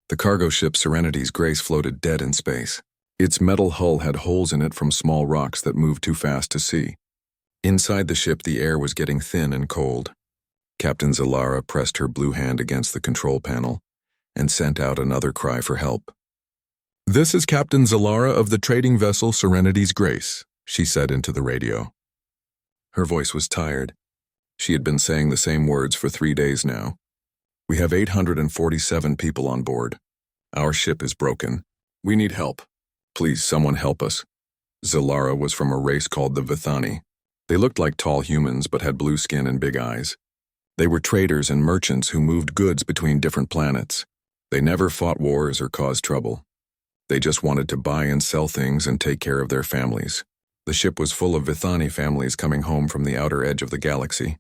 The cargo ship Serenity's Grace floated dead in space. Its metal hull had holes in it from small rocks that moved too fast to see. Inside the ship, the air was getting thin and cold. Captain Zalara pressed her blue hand against the control panel and sent out another cry for help. "This is Captain Zalara of the trading vessel Serenity's Grace," she said into the radio. Her voice was tired. She had been saying the same words for 3 days now. "We have 847 people on board. Our ship is broken. We need help. Please, someone help us." Zalara was from a race called the Vithani. They looked like tall humans but had blue skin and big eyes. They were traders and merchants who moved goods between different planets. They never fought wars or caused trouble. They just wanted to buy and sell things and take care of their families. The ship was full of Vithani families coming home from the outer edge of the galaxy.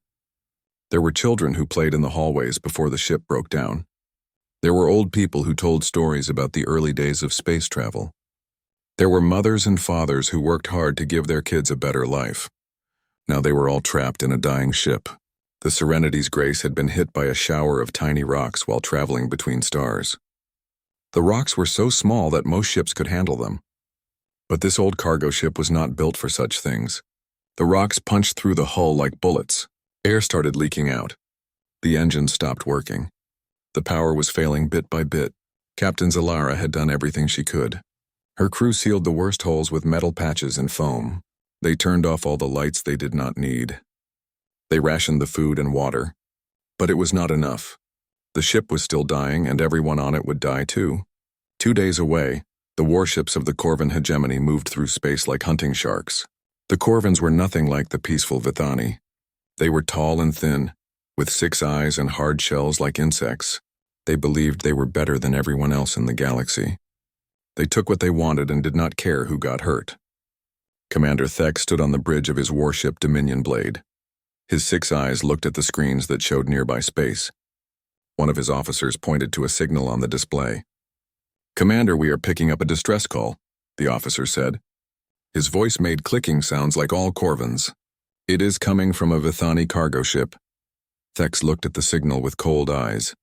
There were children who played in the hallways before the ship broke down. There were old people who told stories about the early days of space travel. There were mothers and fathers who worked hard to give their kids a better life. Now they were all trapped in a dying ship. The Serenity's Grace had been hit by a shower of tiny rocks while traveling between stars. The rocks were so small that most ships could handle them. But this old cargo ship was not built for such things. The rocks punched through the hull like bullets. Air started leaking out. The engine stopped working. The power was failing bit by bit. Captain Zalara had done everything she could. Her crew sealed the worst holes with metal patches and foam. They turned off all the lights they did not need. They rationed the food and water. But it was not enough. The ship was still dying, and everyone on it would die too. 2 days away, the warships of the Corvan hegemony moved through space like hunting sharks. The Corvans were nothing like the peaceful Vithani. They were tall and thin, with 6 eyes and hard shells like insects. They believed they were better than everyone else in the galaxy. They took what they wanted and did not care who got hurt. Commander Thek stood on the bridge of his warship Dominion Blade. His 6 eyes looked at the screens that showed nearby space. One of his officers pointed to a signal on the display. "Commander, we are picking up a distress call," the officer said. His voice made clicking sounds like all Corvans. "It is coming from a Vithani cargo ship." Thex looked at the signal with cold eyes.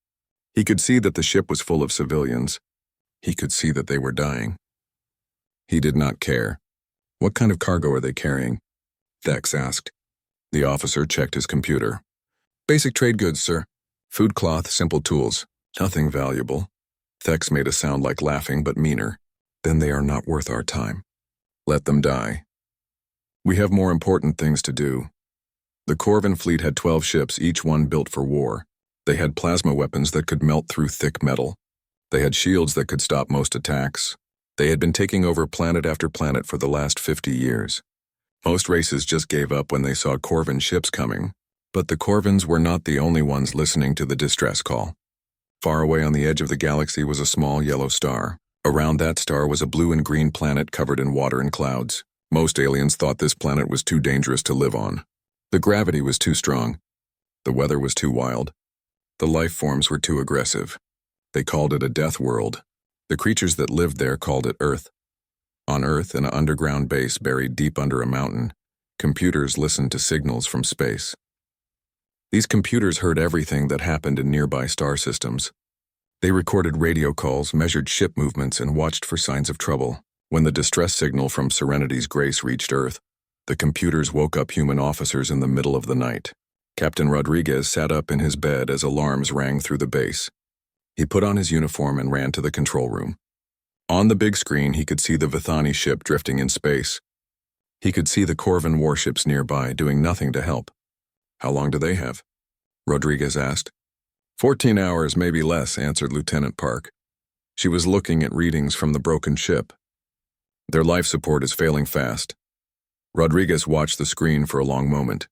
He could see that the ship was full of civilians. He could see that they were dying. He did not care. "What kind of cargo are they carrying?" Thex asked. The officer checked his computer. "Basic trade goods, sir. Food, cloth, simple tools. Nothing valuable." Thex made a sound like laughing, but meaner. "Then they are not worth our time. Let them die. We have more important things to do." The Corvan fleet had 12 ships, each one built for war. They had plasma weapons that could melt through thick metal. They had shields that could stop most attacks. They had been taking over planet after planet for the last 50 years. Most races just gave up when they saw Corvan ships coming, but the Corvans were not the only ones listening to the distress call. Far away on the edge of the galaxy was a small yellow star. Around that star was a blue and green planet covered in water and clouds. Most aliens thought this planet was too dangerous to live on. The gravity was too strong. The weather was too wild. The life forms were too aggressive. They called it a death world. The creatures that lived there called it Earth. On Earth, in an underground base buried deep under a mountain, computers listened to signals from space. These computers heard everything that happened in nearby star systems. They recorded radio calls, measured ship movements, and watched for signs of trouble. When the distress signal from Serenity's Grace reached Earth, the computers woke up human officers in the middle of the night. Captain Rodriguez sat up in his bed as alarms rang through the base. He put on his uniform and ran to the control room. On the big screen, he could see the Vithani ship drifting in space. He could see the Corvan warships nearby, doing nothing to help. "How long do they have?" Rodriguez asked. 14 hours, maybe less," answered Lieutenant Park. She was looking at readings from the broken ship. "Their life support is failing fast." Rodriguez watched the screen for a long moment.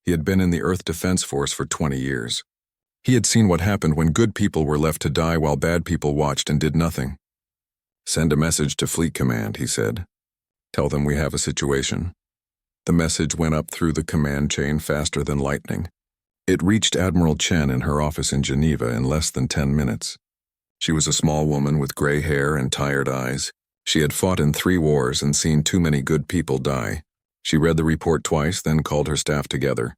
He had been in the Earth Defense Force for 20 years. He had seen what happened when good people were left to die while bad people watched and did nothing. "Send a message to Fleet Command," he said. "Tell them we have a situation." The message went up through the command chain faster than lightning. It reached Admiral Chen in her office in Geneva in less than 10 minutes. She was a small woman with gray hair and tired eyes. She had fought in 3 wars and seen too many good people die. She read the report twice, then called her staff together.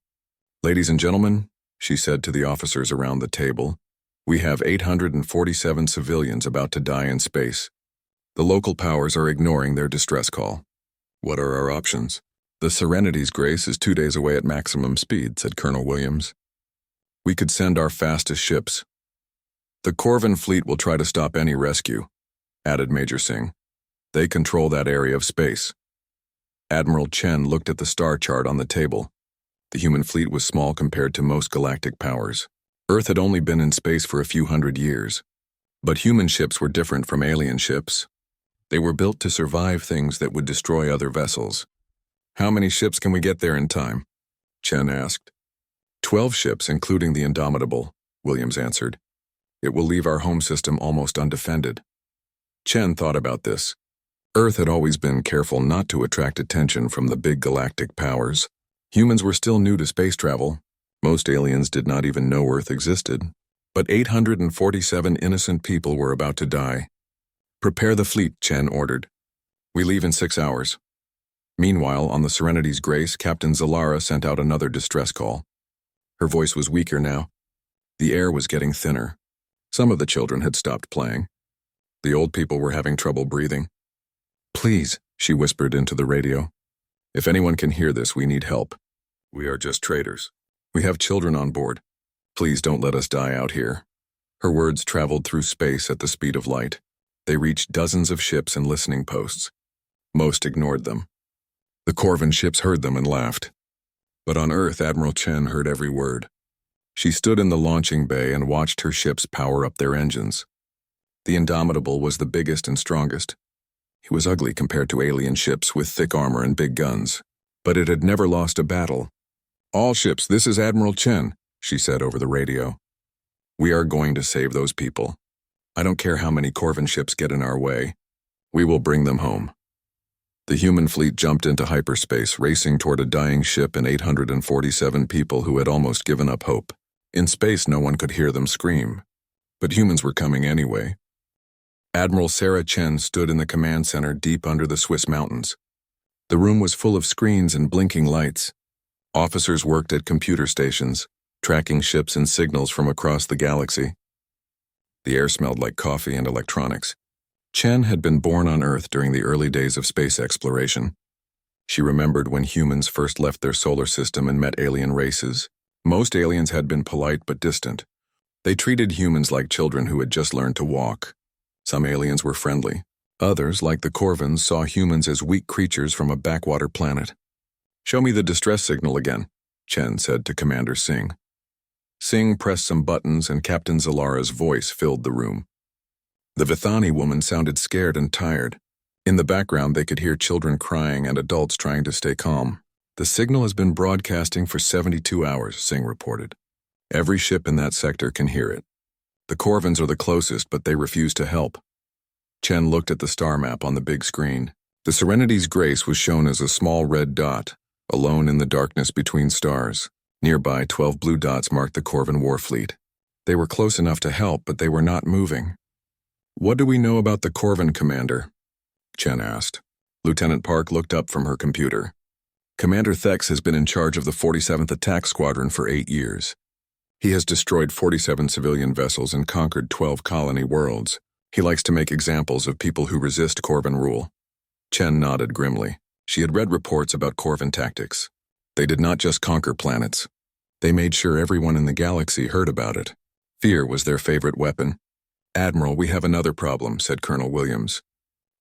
"Ladies and gentlemen," she said to the officers around the table, We have 847 civilians about to die in space. The local powers are ignoring their distress call. What are our options? The Serenity's grace is 2 days away at maximum speed, said Colonel Williams. We could send our fastest ships. The Corvin fleet will try to stop any rescue, added Major Singh. They control that area of space. Admiral Chen looked at the star chart on the table. The human fleet was small compared to most galactic powers. Earth had only been in space for a few hundred years. But human ships were different from alien ships. They were built to survive things that would destroy other vessels. How many ships can we get there in time? Chen asked. 12 ships, including the Indomitable, Williams answered. It will leave our home system almost undefended. Chen thought about this. Earth had always been careful not to attract attention from the big galactic powers. Humans were still new to space travel. Most aliens did not even know Earth existed. But 847 innocent people were about to die. Prepare the fleet, Chen ordered. We leave in 6 hours. Meanwhile, on the Serenity's grace, Captain Zalara sent out another distress call. Her voice was weaker now. The air was getting thinner. Some of the children had stopped playing. The old people were having trouble breathing. Please, she whispered into the radio. If anyone can hear this, we need help. We are just traders. We have children on board. Please don't let us die out here. Her words traveled through space at the speed of light. They reached dozens of ships and listening posts. Most ignored them. The Corvin ships heard them and laughed. But on Earth, Admiral Chen heard every word. She stood in the launching bay and watched her ships power up their engines. The Indomitable was the biggest and strongest. It was ugly compared to alien ships with thick armor and big guns, but it had never lost a battle. All ships, this is Admiral Chen, she said over the radio. We are going to save those people. I don't care how many Corvin ships get in our way. We will bring them home. The human fleet jumped into hyperspace, racing toward a dying ship and 847 people who had almost given up hope. In space, no one could hear them scream. But humans were coming anyway. Admiral Sarah Chen stood in the command center deep under the Swiss mountains. The room was full of screens and blinking lights. Officers worked at computer stations, tracking ships and signals from across the galaxy. The air smelled like coffee and electronics. Chen had been born on Earth during the early days of space exploration. She remembered when humans first left their solar system and met alien races. Most aliens had been polite but distant. They treated humans like children who had just learned to walk. Some aliens were friendly. Others, like the Corvins, saw humans as weak creatures from a backwater planet. Show me the distress signal again, Chen said to Commander Singh. Singh pressed some buttons and Captain Zalara's voice filled the room. The Vithani woman sounded scared and tired. In the background, they could hear children crying and adults trying to stay calm. The signal has been broadcasting for 72 hours, Singh reported. Every ship in that sector can hear it. The Corvins are the closest, but they refuse to help. Chen looked at the star map on the big screen. The Serenity's grace was shown as a small red dot, alone in the darkness between stars. Nearby, 12 blue dots marked the Corvin war fleet. They were close enough to help, but they were not moving. What do we know about the Corvin commander? Chen asked. Lieutenant Park looked up from her computer. Commander Thex has been in charge of the 47th Attack Squadron for 8 years. He has destroyed 47 civilian vessels and conquered 12 colony worlds. He likes to make examples of people who resist Corvin rule. Chen nodded grimly. She had read reports about Corvin tactics. They did not just conquer planets. They made sure everyone in the galaxy heard about it. Fear was their favorite weapon. Admiral, we have another problem, said Colonel Williams.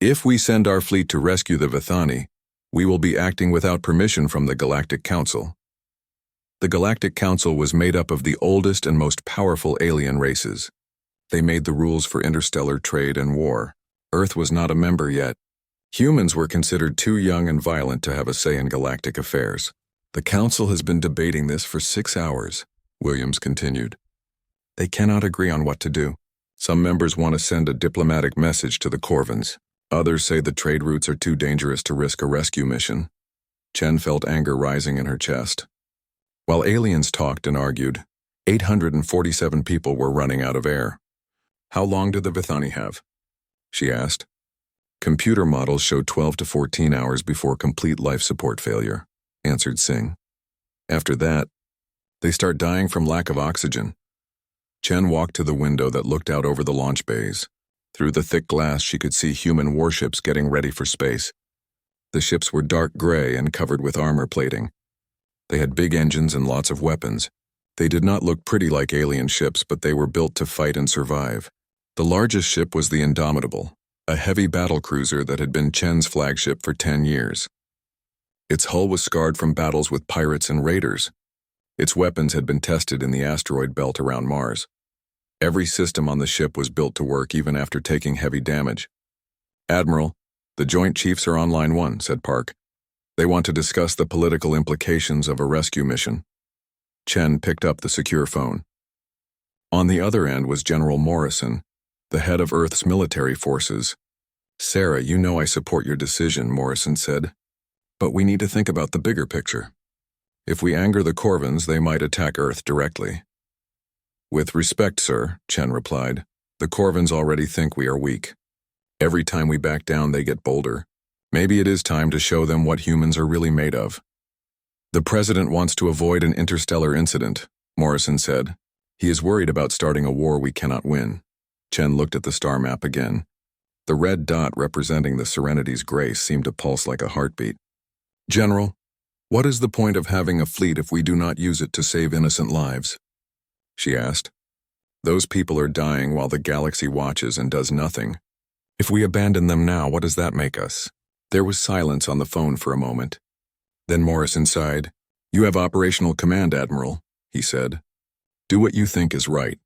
If we send our fleet to rescue the Vithani, we will be acting without permission from the Galactic Council. The Galactic Council was made up of the oldest and most powerful alien races. They made the rules for interstellar trade and war. Earth was not a member yet. Humans were considered too young and violent to have a say in galactic affairs. The Council has been debating this for 6 hours, Williams continued. They cannot agree on what to do. Some members want to send a diplomatic message to the Corvins. Others say the trade routes are too dangerous to risk a rescue mission. Chen felt anger rising in her chest. While aliens talked and argued, 847 people were running out of air. How long did the Vithani have? She asked. Computer models show 12 to 14 hours before complete life support failure, answered Singh. After that, they start dying from lack of oxygen. Chen walked to the window that looked out over the launch bays. Through the thick glass, she could see human warships getting ready for space. The ships were dark gray and covered with armor plating. They had big engines and lots of weapons. They did not look pretty like alien ships, but they were built to fight and survive. The largest ship was the Indomitable, a heavy battle cruiser that had been Chen's flagship for 10 years. Its hull was scarred from battles with pirates and raiders. Its weapons had been tested in the asteroid belt around Mars. Every system on the ship was built to work even after taking heavy damage. "Admiral, the Joint Chiefs are on line 1, said Park. They want to discuss the political implications of a rescue mission. Chen picked up the secure phone. On the other end was General Morrison, the head of Earth's military forces. "Sarah, you know I support your decision," Morrison said. "But we need to think about the bigger picture. If we anger the Corvins, they might attack Earth directly." "With respect, sir," Chen replied, "the Corvins already think we are weak. Every time we back down, they get bolder. Maybe it is time to show them what humans are really made of." "The President wants to avoid an interstellar incident," Morrison said. "He is worried about starting a war we cannot win." Chen looked at the star map again. The red dot representing the Serenity's grace seemed to pulse like a heartbeat. "General, what is the point of having a fleet if we do not use it to save innocent lives?" she asked. "Those people are dying while the galaxy watches and does nothing. If we abandon them now, what does that make us?" There was silence on the phone for a moment. Then Morrison sighed. "You have operational command, Admiral," he said. "Do what you think is right.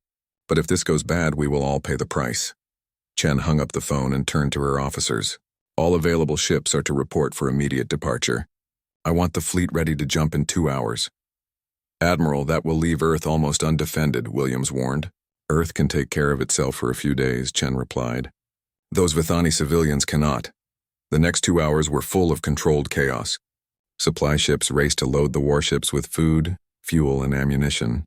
But if this goes bad, we will all pay the price." Chen hung up the phone and turned to her officers. "All available ships are to report for immediate departure. I want the fleet ready to jump in 2 hours." "Admiral, that will leave Earth almost undefended," Williams warned. "Earth can take care of itself for a few days," Chen replied. "Those Vithani civilians cannot." The next 2 hours were full of controlled chaos. Supply ships raced to load the warships with food, fuel, and ammunition.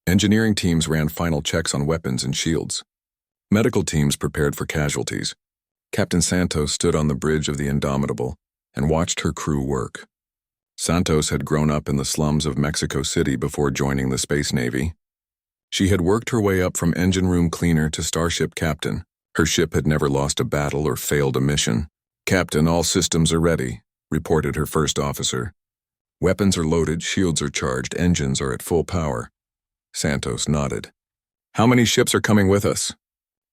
Engineering teams ran final checks on weapons and shields. Medical teams prepared for casualties. Captain Santos stood on the bridge of the Indomitable and watched her crew work. Santos had grown up in the slums of Mexico City before joining the Space Navy. She had worked her way up from engine room cleaner to starship captain. Her ship had never lost a battle or failed a mission. "Captain, all systems are ready," reported her first officer. "Weapons are loaded, shields are charged, engines are at full power." Santos nodded. "How many ships are coming with us?"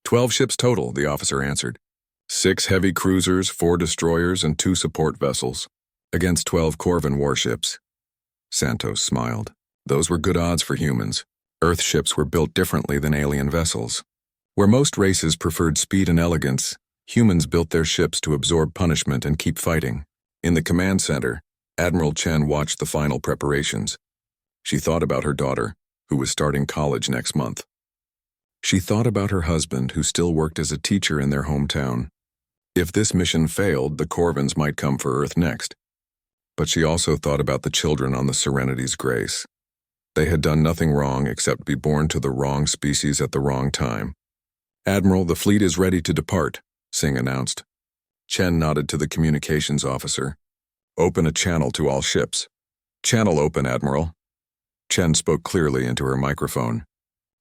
12 ships total," the officer answered. 6 heavy cruisers, 4 destroyers, and 2 support vessels, against 12 Corvin warships. Santos smiled. Those were good odds for humans. Earth ships were built differently than alien vessels. Where most races preferred speed and elegance, humans built their ships to absorb punishment and keep fighting. In the command center, Admiral Chen watched the final preparations. She thought about her daughter, who was starting college next month. She thought about her husband, who still worked as a teacher in their hometown. If this mission failed, the Corvins might come for Earth next. But she also thought about the children on the Serenity's grace. They had done nothing wrong except be born to the wrong species at the wrong time. "Admiral, the fleet is ready to depart," Singh announced. Chen nodded to the communications officer. "Open a channel to all ships." "Channel open, Admiral." Chen spoke clearly into her microphone.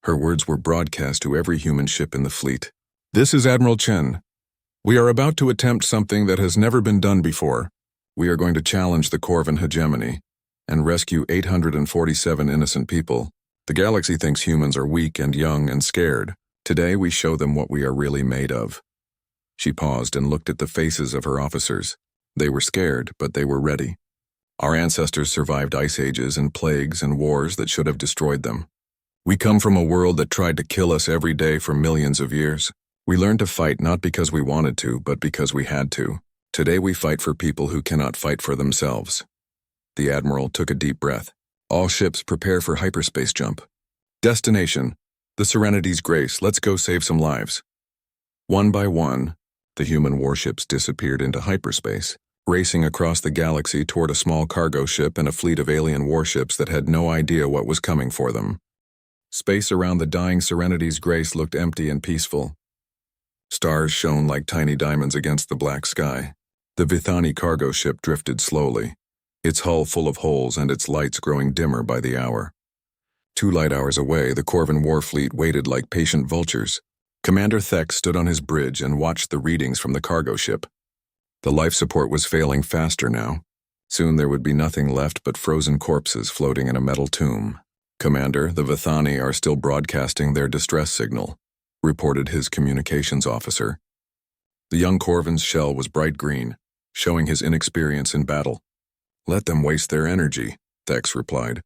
Her words were broadcast to every human ship in the fleet. "This is Admiral Chen. We are about to attempt something that has never been done before. We are going to challenge the Corvin hegemony and rescue 847 innocent people. The galaxy thinks humans are weak and young and scared. Today we show them what we are really made of." She paused and looked at the faces of her officers. They were scared, but they were ready. "Our ancestors survived ice ages and plagues and wars that should have destroyed them. We come from a world that tried to kill us every day for millions of years. We learned to fight not because we wanted to, but because we had to. Today we fight for people who cannot fight for themselves." The Admiral took a deep breath. "All ships prepare for hyperspace jump. Destination, the Serenity's grace. Let's go save some lives." One by one, the human warships disappeared into hyperspace, racing across the galaxy toward a small cargo ship and a fleet of alien warships that had no idea what was coming for them. Space around the dying Serenity's grace looked empty and peaceful. Stars shone like tiny diamonds against the black sky. The Vithani cargo ship drifted slowly, its hull full of holes and its lights growing dimmer by the hour. 2 light hours away, the Corvin war fleet waited like patient vultures. Commander Thex stood on his bridge and watched the readings from the cargo ship. The life support was failing faster now. Soon there would be nothing left but frozen corpses floating in a metal tomb. "Commander, the Vithani are still broadcasting their distress signal," reported his communications officer. The young Corvin's shell was bright green, showing his inexperience in battle. "Let them waste their energy," Thex replied.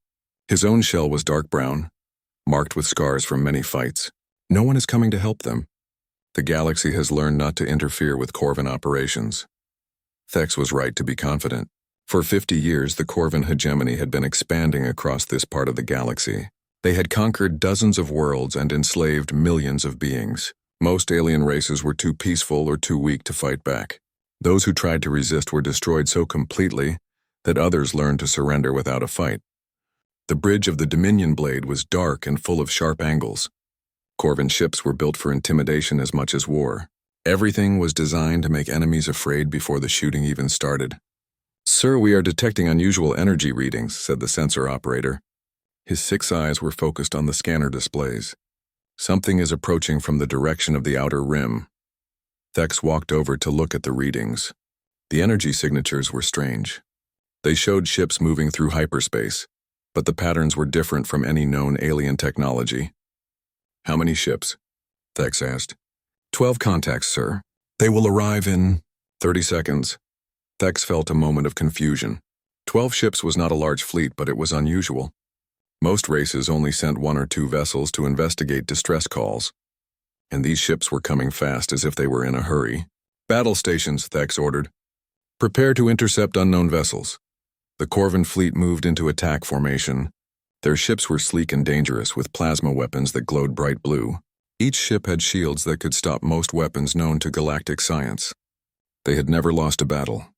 His own shell was dark brown, marked with scars from many fights. "No one is coming to help them. The galaxy has learned not to interfere with Corvin operations." Thex was right to be confident. For 50 years, the Corvin hegemony had been expanding across this part of the galaxy. They had conquered dozens of worlds and enslaved millions of beings. Most alien races were too peaceful or too weak to fight back. Those who tried to resist were destroyed so completely that others learned to surrender without a fight. The bridge of the Dominion blade was dark and full of sharp angles. Corvin ships were built for intimidation as much as war. Everything was designed to make enemies afraid before the shooting even started. "Sir, we are detecting unusual energy readings," said the sensor operator. His 6 eyes were focused on the scanner displays. "Something is approaching from the direction of the outer rim." Thex walked over to look at the readings. The energy signatures were strange. They showed ships moving through hyperspace, but the patterns were different from any known alien technology. "How many ships?" Thex asked. 12 contacts, sir. They will arrive in 30 seconds. Thex felt a moment of confusion. 12 ships was not a large fleet, but it was unusual. Most races only sent 1 or 2 vessels to investigate distress calls. And these ships were coming fast as if they were in a hurry. "Battle stations," Thex ordered. "Prepare to intercept unknown vessels." The Corvin fleet moved into attack formation. Their ships were sleek and dangerous, with plasma weapons that glowed bright blue. Each ship had shields that could stop most weapons known to galactic science. They had never lost a battle.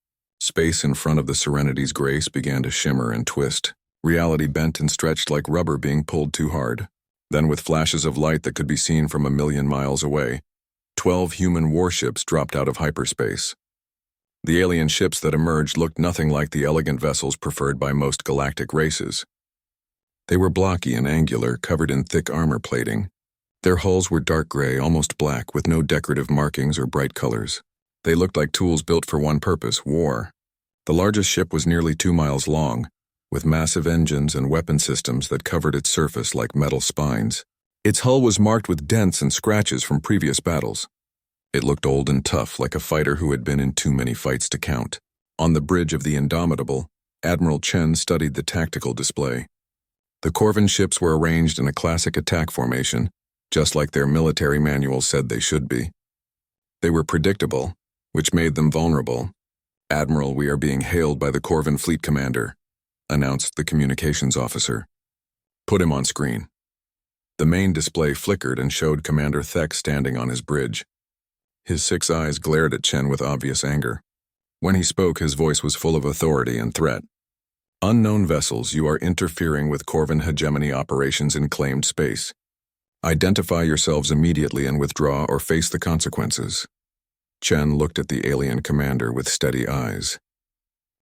Space in front of the Serenity's grace began to shimmer and twist. Reality bent and stretched like rubber being pulled too hard. Then, with flashes of light that could be seen from a million miles away, 12 human warships dropped out of hyperspace. The alien ships that emerged looked nothing like the elegant vessels preferred by most galactic races. They were blocky and angular, covered in thick armor plating. Their hulls were dark gray, almost black, with no decorative markings or bright colors. They looked like tools built for one purpose: war. The largest ship was nearly 2 miles long, with massive engines and weapon systems that covered its surface like metal spines. Its hull was marked with dents and scratches from previous battles. It looked old and tough, like a fighter who had been in too many fights to count. On the bridge of the Indomitable, Admiral Chen studied the tactical display. The Corvin ships were arranged in a classic attack formation, just like their military manuals said they should be. They were predictable, which made them vulnerable. "Admiral, we are being hailed by the Corvin fleet commander," announced the communications officer. "Put him on screen." The main display flickered and showed Commander Thex standing on his bridge. His 6 eyes glared at Chen with obvious anger. When he spoke, his voice was full of authority and threat. "Unknown vessels, you are interfering with Corvin hegemony operations in claimed space. Identify yourselves immediately and withdraw or face the consequences." Chen looked at the alien commander with steady eyes.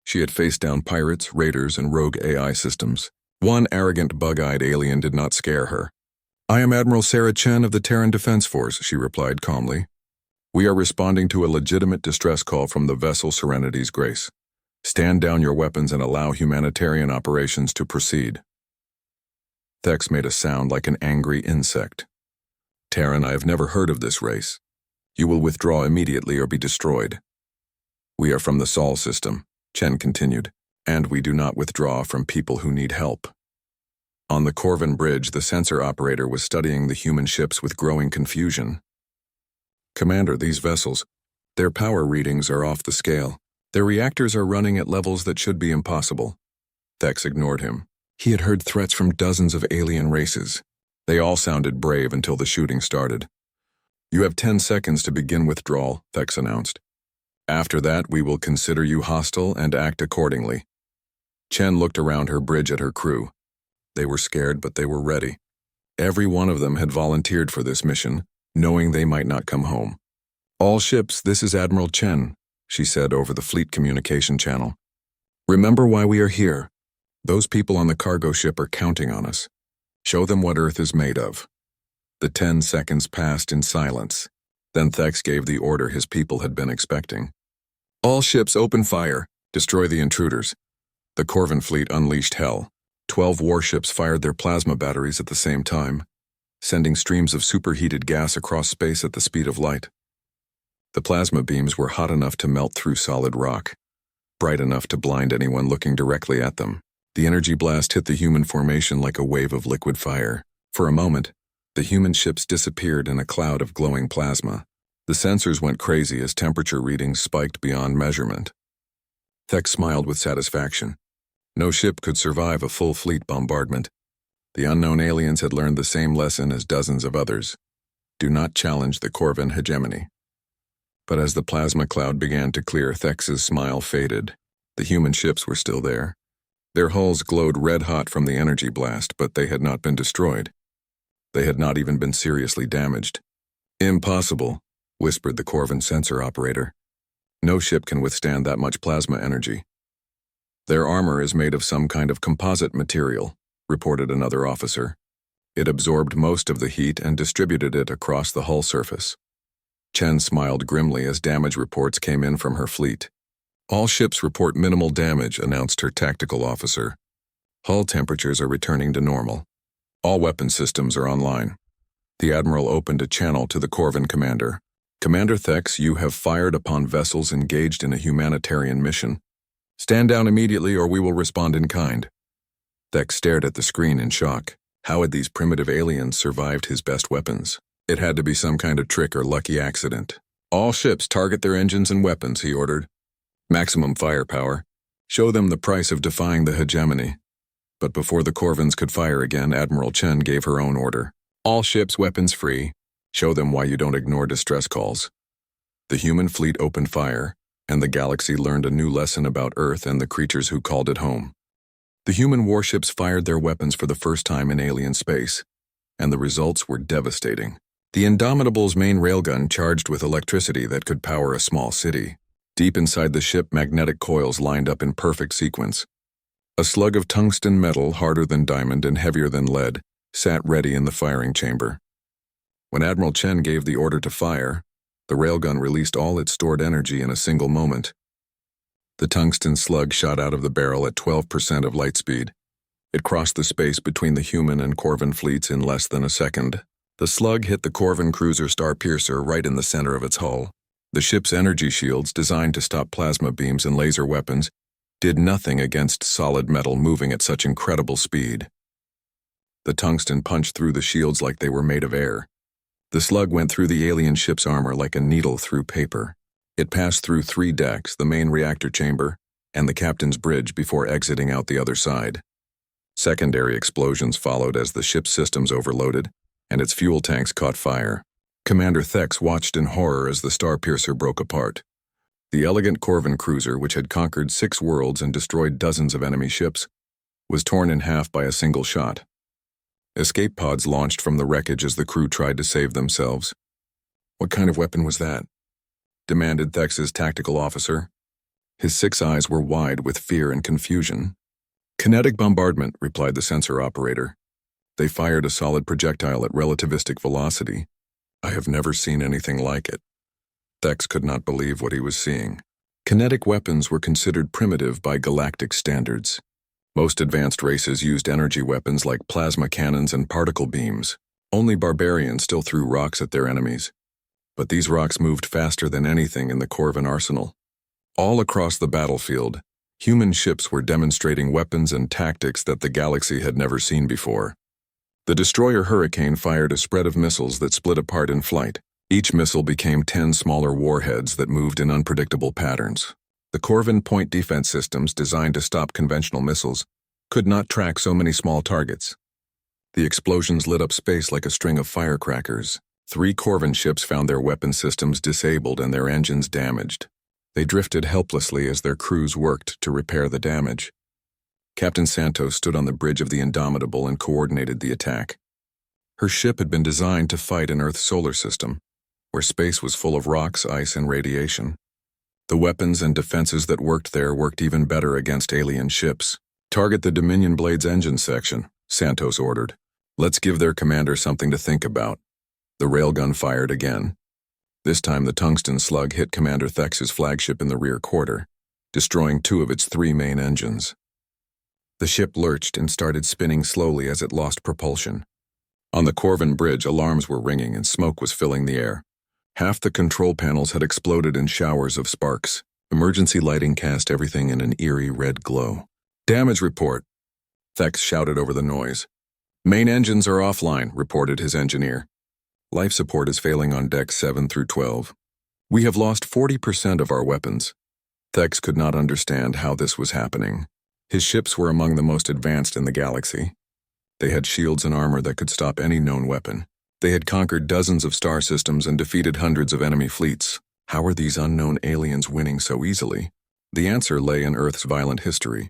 She had faced down pirates, raiders, and rogue AI systems. One arrogant, bug-eyed alien did not scare her. "I am Admiral Sarah Chen of the Terran Defense Force," she replied calmly. "We are responding to a legitimate distress call from the vessel Serenity's Grace. Stand down your weapons and allow humanitarian operations to proceed." Thex made a sound like an angry insect. "Terran, I have never heard of this race. You will withdraw immediately or be destroyed." "We are from the Sol system," Chen continued, "and we do not withdraw from people who need help." On the Corvin bridge, the sensor operator was studying the human ships with growing confusion. "Commander, these vessels, their power readings are off the scale. Their reactors are running at levels that should be impossible." Thex ignored him. He had heard threats from dozens of alien races. They all sounded brave until the shooting started. "You have 10 seconds to begin withdrawal," Thex announced. "After that, we will consider you hostile and act accordingly." Chen looked around her bridge at her crew. They were scared, but they were ready. Every one of them had volunteered for this mission, knowing they might not come home. "All ships, this is Admiral Chen," she said over the fleet communication channel. "Remember why we are here. Those people on the cargo ship are counting on us. Show them what Earth is made of. The 10 seconds passed in silence. Then Thex gave the order his people had been expecting. All ships open fire. Destroy the intruders. The Corvin fleet unleashed hell. 12 warships fired their plasma batteries at the same time, sending streams of superheated gas across space at the speed of light. The plasma beams were hot enough to melt through solid rock, bright enough to blind anyone looking directly at them. The energy blast hit the human formation like a wave of liquid fire. For a moment, the human ships disappeared in a cloud of glowing plasma. The sensors went crazy as temperature readings spiked beyond measurement. Thex smiled with satisfaction. No ship could survive a full fleet bombardment. The unknown aliens had learned the same lesson as dozens of others. Do not challenge the Corvin hegemony. But as the plasma cloud began to clear, Thex's smile faded. The human ships were still there. Their hulls glowed red-hot from the energy blast, but they had not been destroyed. They had not even been seriously damaged. Impossible, whispered the Corvin sensor operator. No ship can withstand that much plasma energy. Their armor is made of some kind of composite material, reported another officer. It absorbed most of the heat and distributed it across the hull surface. Chen smiled grimly as damage reports came in from her fleet. All ships report minimal damage, announced her tactical officer. Hull temperatures are returning to normal. All weapon systems are online. The Admiral opened a channel to the Corvin commander. Commander Thex, you have fired upon vessels engaged in a humanitarian mission. Stand down immediately or we will respond in kind. Thex stared at the screen in shock. How had these primitive aliens survived his best weapons? It had to be some kind of trick or lucky accident. All ships target their engines and weapons, he ordered. Maximum firepower. Show them the price of defying the hegemony. But before the Corvins could fire again, Admiral Chen gave her own order. All ships weapons free. Show them why you don't ignore distress calls. The human fleet opened fire, and the galaxy learned a new lesson about Earth and the creatures who called it home. The human warships fired their weapons for the first time in alien space, and the results were devastating. The Indomitable's main railgun charged with electricity that could power a small city. Deep inside the ship, magnetic coils lined up in perfect sequence. A slug of tungsten metal, harder than diamond and heavier than lead, sat ready in the firing chamber. When Admiral Chen gave the order to fire, the railgun released all its stored energy in a single moment. The tungsten slug shot out of the barrel at 12% of light speed. It crossed the space between the human and Corvin fleets in less than a second. The slug hit the Corvin cruiser Starpiercer right in the center of its hull. The ship's energy shields, designed to stop plasma beams and laser weapons, did nothing against solid metal moving at such incredible speed. The tungsten punched through the shields like they were made of air. The slug went through the alien ship's armor like a needle through paper. It passed through 3 decks, the main reactor chamber, and the captain's bridge before exiting out the other side. Secondary explosions followed as the ship's systems overloaded, and its fuel tanks caught fire. Commander Thex watched in horror as the Starpiercer broke apart. The elegant Corvin cruiser, which had conquered 6 worlds and destroyed dozens of enemy ships, was torn in half by a single shot. Escape pods launched from the wreckage as the crew tried to save themselves. What kind of weapon was that? Demanded Thex's tactical officer. His 6 eyes were wide with fear and confusion. Kinetic bombardment, replied the sensor operator. They fired a solid projectile at relativistic velocity. I have never seen anything like it. Thex could not believe what he was seeing. Kinetic weapons were considered primitive by galactic standards. Most advanced races used energy weapons like plasma cannons and particle beams. Only barbarians still threw rocks at their enemies. But these rocks moved faster than anything in the Corvin arsenal. All across the battlefield, human ships were demonstrating weapons and tactics that the galaxy had never seen before. The destroyer Hurricane fired a spread of missiles that split apart in flight. Each missile became 10 smaller warheads that moved in unpredictable patterns. The Corvin point defense systems, designed to stop conventional missiles, could not track so many small targets. The explosions lit up space like a string of firecrackers. 3 Corvin ships found their weapon systems disabled and their engines damaged. They drifted helplessly as their crews worked to repair the damage. Captain Santos stood on the bridge of the Indomitable and coordinated the attack. Her ship had been designed to fight in Earth's solar system, where space was full of rocks, ice, and radiation. The weapons and defenses that worked there worked even better against alien ships. Target the Dominion Blade's engine section, Santos ordered. Let's give their commander something to think about. The railgun fired again. This time the tungsten slug hit Commander Thex's flagship in the rear quarter, destroying 2 of its 3 main engines. The ship lurched and started spinning slowly as it lost propulsion. On the Corvin bridge, alarms were ringing and smoke was filling the air. Half the control panels had exploded in showers of sparks. Emergency lighting cast everything in an eerie red glow. "Damage report," Thex shouted over the noise. "Main engines are offline," reported his engineer. "Life support is failing on decks 7 through 12. We have lost 40% of our weapons." Thex could not understand how this was happening. His ships were among the most advanced in the galaxy. They had shields and armor that could stop any known weapon. They had conquered dozens of star systems and defeated hundreds of enemy fleets. How were these unknown aliens winning so easily? The answer lay in Earth's violent history.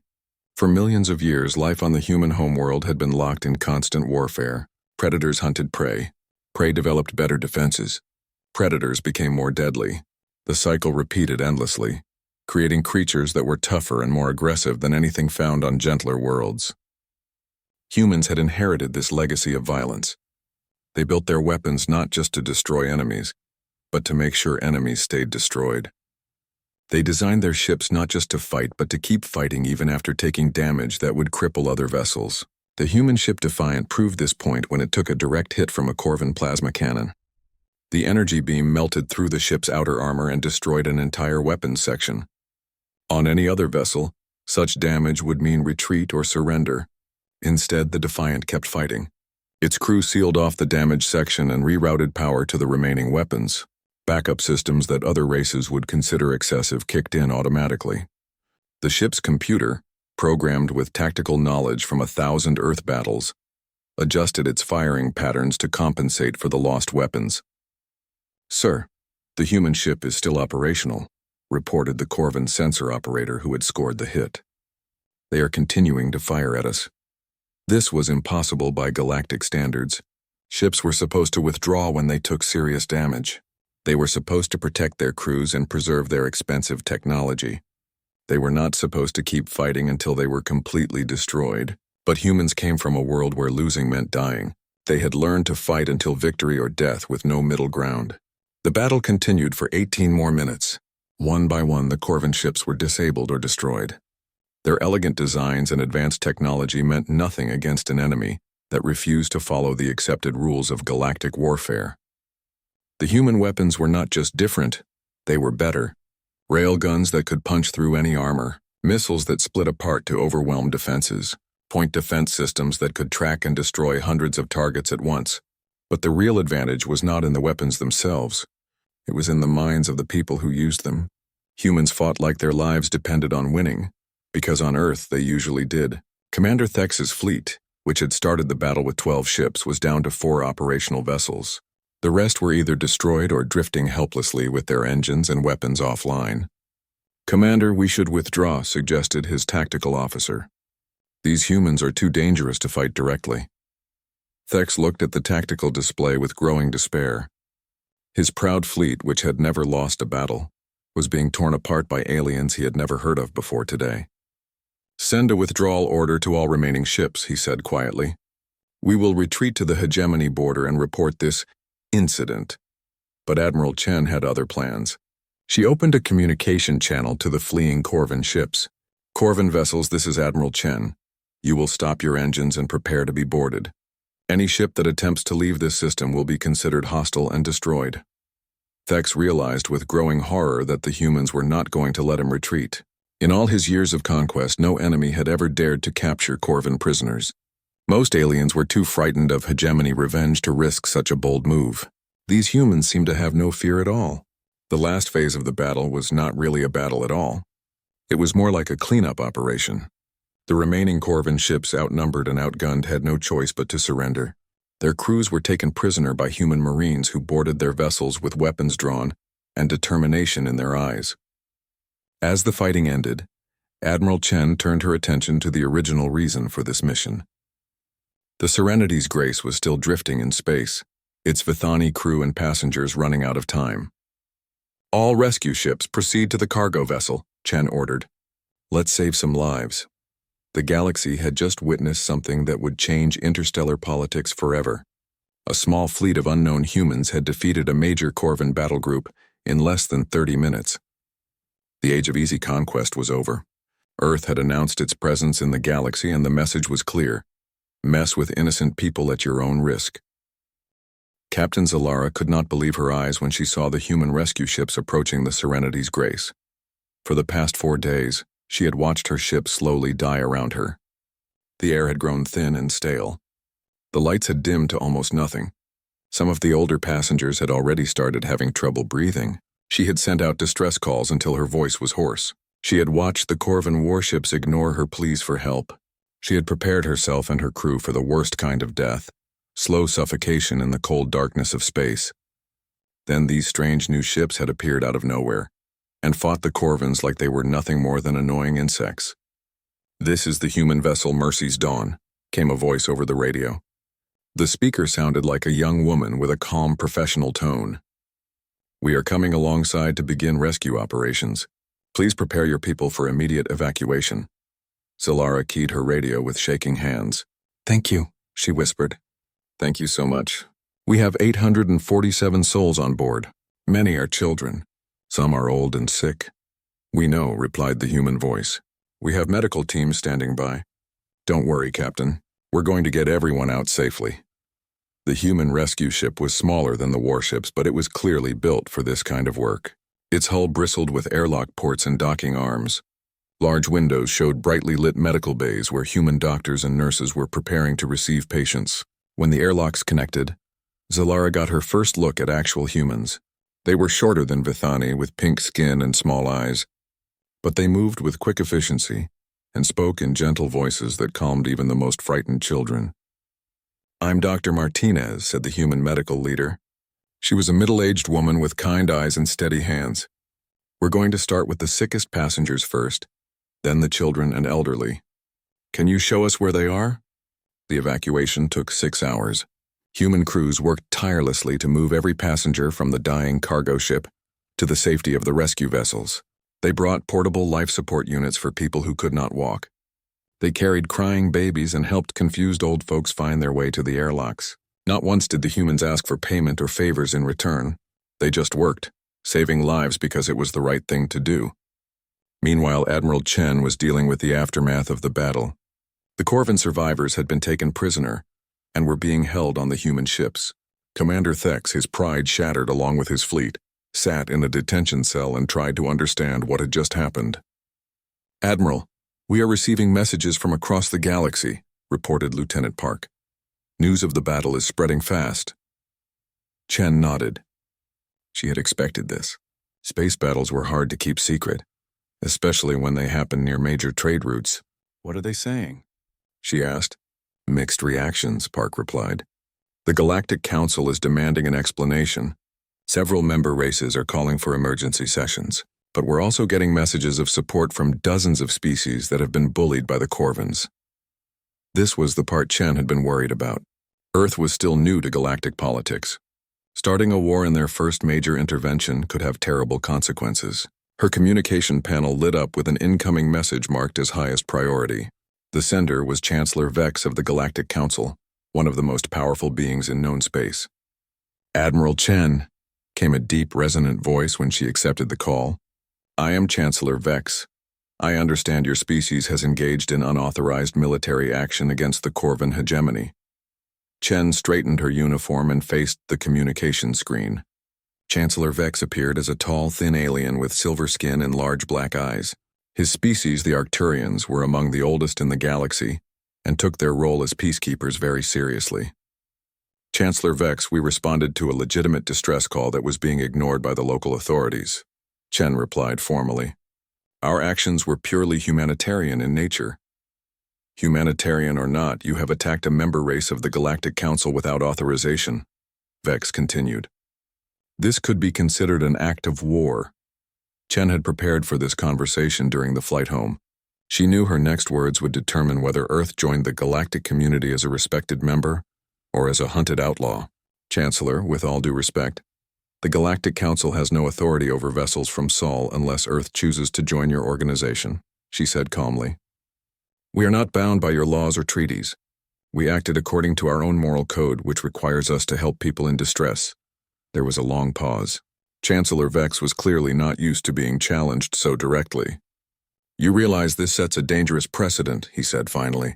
For millions of years, life on the human homeworld had been locked in constant warfare. Predators hunted prey. Prey developed better defenses. Predators became more deadly. The cycle repeated endlessly, creating creatures that were tougher and more aggressive than anything found on gentler worlds. Humans had inherited this legacy of violence. They built their weapons not just to destroy enemies, but to make sure enemies stayed destroyed. They designed their ships not just to fight, but to keep fighting even after taking damage that would cripple other vessels. The human ship Defiant proved this point when it took a direct hit from a Corvin plasma cannon. The energy beam melted through the ship's outer armor and destroyed an entire weapons section. On any other vessel, such damage would mean retreat or surrender. Instead, the Defiant kept fighting. Its crew sealed off the damaged section and rerouted power to the remaining weapons. Backup systems that other races would consider excessive kicked in automatically. The ship's computer, programmed with tactical knowledge from 1,000 Earth battles, adjusted its firing patterns to compensate for the lost weapons. "Sir, the human ship is still operational," reported the Corvin sensor operator who had scored the hit. "They are continuing to fire at us." This was impossible by galactic standards. Ships were supposed to withdraw when they took serious damage. They were supposed to protect their crews and preserve their expensive technology. They were not supposed to keep fighting until they were completely destroyed. But humans came from a world where losing meant dying. They had learned to fight until victory or death with no middle ground. The battle continued for 18 more minutes. One by one, the Corvin ships were disabled or destroyed. Their elegant designs and advanced technology meant nothing against an enemy that refused to follow the accepted rules of galactic warfare. The human weapons were not just different, they were better. Railguns that could punch through any armor, missiles that split apart to overwhelm defenses, point defense systems that could track and destroy hundreds of targets at once. But the real advantage was not in the weapons themselves. It was in the minds of the people who used them. Humans fought like their lives depended on winning, because on Earth they usually did. Commander Thex's fleet, which had started the battle with 12 ships, was down to 4 operational vessels. The rest were either destroyed or drifting helplessly with their engines and weapons offline. "Commander, we should withdraw," suggested his tactical officer. "These humans are too dangerous to fight directly." Thex looked at the tactical display with growing despair. His proud fleet, which had never lost a battle, was being torn apart by aliens he had never heard of before today. "Send a withdrawal order to all remaining ships," he said quietly. "We will retreat to the hegemony border and report this incident." But Admiral Chen had other plans. She opened a communication channel to the fleeing Corvin ships. "Corvin vessels, this is Admiral Chen. You will stop your engines and prepare to be boarded. Any ship that attempts to leave this system will be considered hostile and destroyed." Thex realized with growing horror that the humans were not going to let him retreat. In all his years of conquest, no enemy had ever dared to capture Corvin prisoners. Most aliens were too frightened of hegemony revenge to risk such a bold move. These humans seemed to have no fear at all. The last phase of the battle was not really a battle at all. It was more like a cleanup operation. The remaining Corvin ships, outnumbered and outgunned, had no choice but to surrender. Their crews were taken prisoner by human marines who boarded their vessels with weapons drawn and determination in their eyes. As the fighting ended, Admiral Chen turned her attention to the original reason for this mission. The Serenity's Grace was still drifting in space, its Vithani crew and passengers running out of time. "All rescue ships proceed to the cargo vessel," Chen ordered. "Let's save some lives." The galaxy had just witnessed something that would change interstellar politics forever. A small fleet of unknown humans had defeated a major Corvan battle group in less than 30 minutes. The age of easy conquest was over. Earth had announced its presence in the galaxy, and the message was clear: mess with innocent people at your own risk. Captain Zalara could not believe her eyes when she saw the human rescue ships approaching the Serenity's grace. For the past 4 days, she had watched her ship slowly die around her. The air had grown thin and stale. The lights had dimmed to almost nothing. Some of the older passengers had already started having trouble breathing. She had sent out distress calls until her voice was hoarse. She had watched the Corvan warships ignore her pleas for help. She had prepared herself and her crew for the worst kind of death: slow suffocation in the cold darkness of space. Then these strange new ships had appeared out of nowhere and fought the Corvans like they were nothing more than annoying insects. "This is the human vessel Mercy's Dawn," came a voice over the radio. The speaker sounded like a young woman with a calm, professional tone. "We are coming alongside to begin rescue operations. Please prepare your people for immediate evacuation." Zalara keyed her radio with shaking hands. "Thank you," she whispered. "Thank you so much. We have 847 souls on board. Many are children. Some are old and sick." "We know," replied the human voice. "We have medical teams standing by. Don't worry, Captain. We're going to get everyone out safely." The human rescue ship was smaller than the warships, but it was clearly built for this kind of work. Its hull bristled with airlock ports and docking arms. Large windows showed brightly lit medical bays where human doctors and nurses were preparing to receive patients. When the airlocks connected, Zalara got her first look at actual humans. They were shorter than Vithani, with pink skin and small eyes, but they moved with quick efficiency and spoke in gentle voices that calmed even the most frightened children. "I'm Dr. Martinez," said the human medical leader. She was a middle-aged woman with kind eyes and steady hands. "We're going to start with the sickest passengers first, then the children and elderly. Can you show us where they are?" The evacuation took 6 hours. Human crews worked tirelessly to move every passenger from the dying cargo ship to the safety of the rescue vessels. They brought portable life support units for people who could not walk. They carried crying babies and helped confused old folks find their way to the airlocks. Not once did the humans ask for payment or favors in return. They just worked, saving lives because it was the right thing to do. Meanwhile, Admiral Chen was dealing with the aftermath of the battle. The Corvan survivors had been taken prisoner and were being held on the human ships. Commander Thex, his pride shattered along with his fleet, sat in a detention cell and tried to understand what had just happened. "Admiral, we are receiving messages from across the galaxy," reported Lieutenant Park. "News of the battle is spreading fast." Chen nodded. She had expected this. Space battles were hard to keep secret, especially when they happen near major trade routes. "What are they saying?" she asked. "Mixed reactions," Park replied. "The Galactic Council is demanding an explanation. Several member races are calling for emergency sessions, but we're also getting messages of support from dozens of species that have been bullied by the Corvans." This was the part Chen had been worried about. Earth was still new to galactic politics. Starting a war in their first major intervention could have terrible consequences. Her communication panel lit up with an incoming message marked as highest priority. The sender was Chancellor Vex of the Galactic Council, one of the most powerful beings in known space. "Admiral Chen," came a deep, resonant voice when she accepted the call. "I am Chancellor Vex. I understand your species has engaged in unauthorized military action against the Corvan hegemony." Chen straightened her uniform and faced the communication screen. Chancellor Vex appeared as a tall, thin alien with silver skin and large black eyes. His species, the Arcturians, were among the oldest in the galaxy and took their role as peacekeepers very seriously. "Chancellor Vex, we responded to a legitimate distress call that was being ignored by the local authorities," Chen replied formally. "Our actions were purely humanitarian in nature." "Humanitarian or not, you have attacked a member race of the Galactic Council without authorization," Vex continued. "This could be considered an act of war." Chen had prepared for this conversation during the flight home. She knew her next words would determine whether Earth joined the galactic community as a respected member or as a hunted outlaw. "Chancellor, with all due respect, the Galactic Council has no authority over vessels from Sol unless Earth chooses to join your organization," she said calmly. We are not bound by your laws or treaties. We acted according to our own moral code, which requires us to help people in distress. There was a long pause. Chancellor Vex was clearly not used to being challenged so directly. You realize this sets a dangerous precedent, he said finally.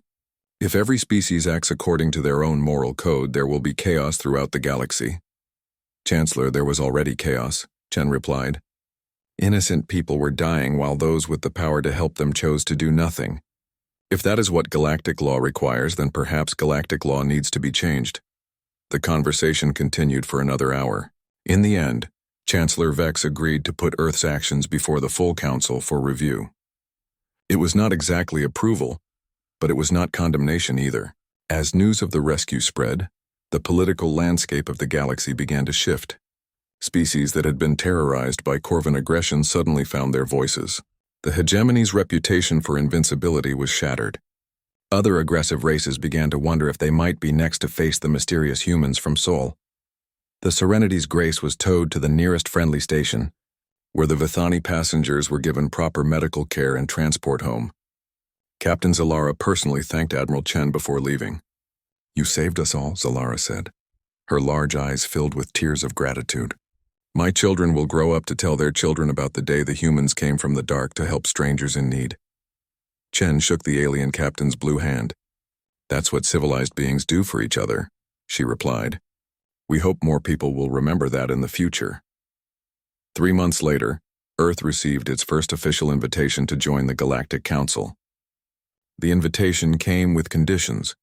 If every species acts according to their own moral code, there will be chaos throughout the galaxy. Chancellor, there was already chaos, Chen replied. Innocent people were dying while those with the power to help them chose to do nothing. If that is what galactic law requires, then perhaps galactic law needs to be changed. The conversation continued for another hour. In the end, Chancellor Vex agreed to put Earth's actions before the full council for review. It was not exactly approval, but it was not condemnation either. As news of the rescue spread, the political landscape of the galaxy began to shift. Species that had been terrorized by Corvan aggression suddenly found their voices. The hegemony's reputation for invincibility was shattered. Other aggressive races began to wonder if they might be next to face the mysterious humans from Sol. The Serenity's Grace was towed to the nearest friendly station, where the Vithani passengers were given proper medical care and transport home. Captain Zalara personally thanked Admiral Chen before leaving. You saved us all, Zalara said, her large eyes filled with tears of gratitude. My children will grow up to tell their children about the day the humans came from the dark to help strangers in need. Chen shook the alien captain's blue hand. That's what civilized beings do for each other, she replied. We hope more people will remember that in the future. 3 months later, Earth received its first official invitation to join the Galactic Council. The invitation came with conditions.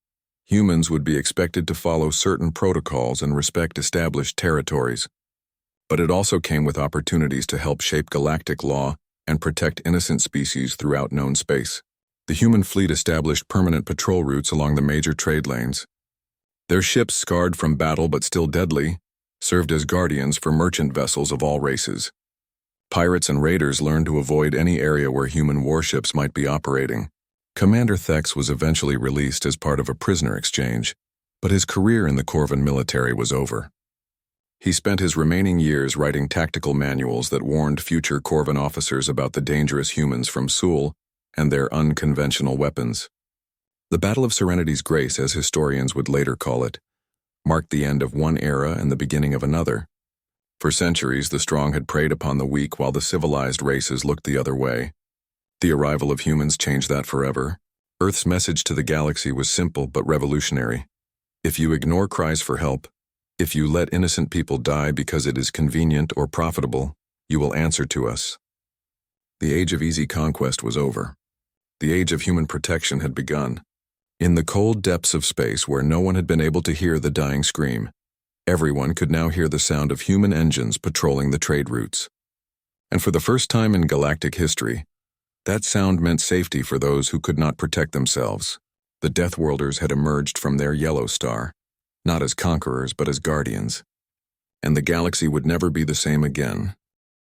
Humans would be expected to follow certain protocols and respect established territories. But it also came with opportunities to help shape galactic law and protect innocent species throughout known space. The human fleet established permanent patrol routes along the major trade lanes. Their ships, scarred from battle but still deadly, served as guardians for merchant vessels of all races. Pirates and raiders learned to avoid any area where human warships might be operating. Commander Thex was eventually released as part of a prisoner exchange, but his career in the Corvan military was over. He spent his remaining years writing tactical manuals that warned future Corvan officers about the dangerous humans from Sul and their unconventional weapons. The Battle of Serenity's Grace, as historians would later call it, marked the end of one era and the beginning of another. For centuries, the strong had preyed upon the weak while the civilized races looked the other way. The arrival of humans changed that forever. Earth's message to the galaxy was simple but revolutionary. If you ignore cries for help, if you let innocent people die because it is convenient or profitable, you will answer to us. The age of easy conquest was over. The age of human protection had begun. In the cold depths of space where no one had been able to hear the dying scream, everyone could now hear the sound of human engines patrolling the trade routes. And for the first time in galactic history, that sound meant safety for those who could not protect themselves. The Deathworlders had emerged from their yellow star, not as conquerors but as guardians. And the galaxy would never be the same again.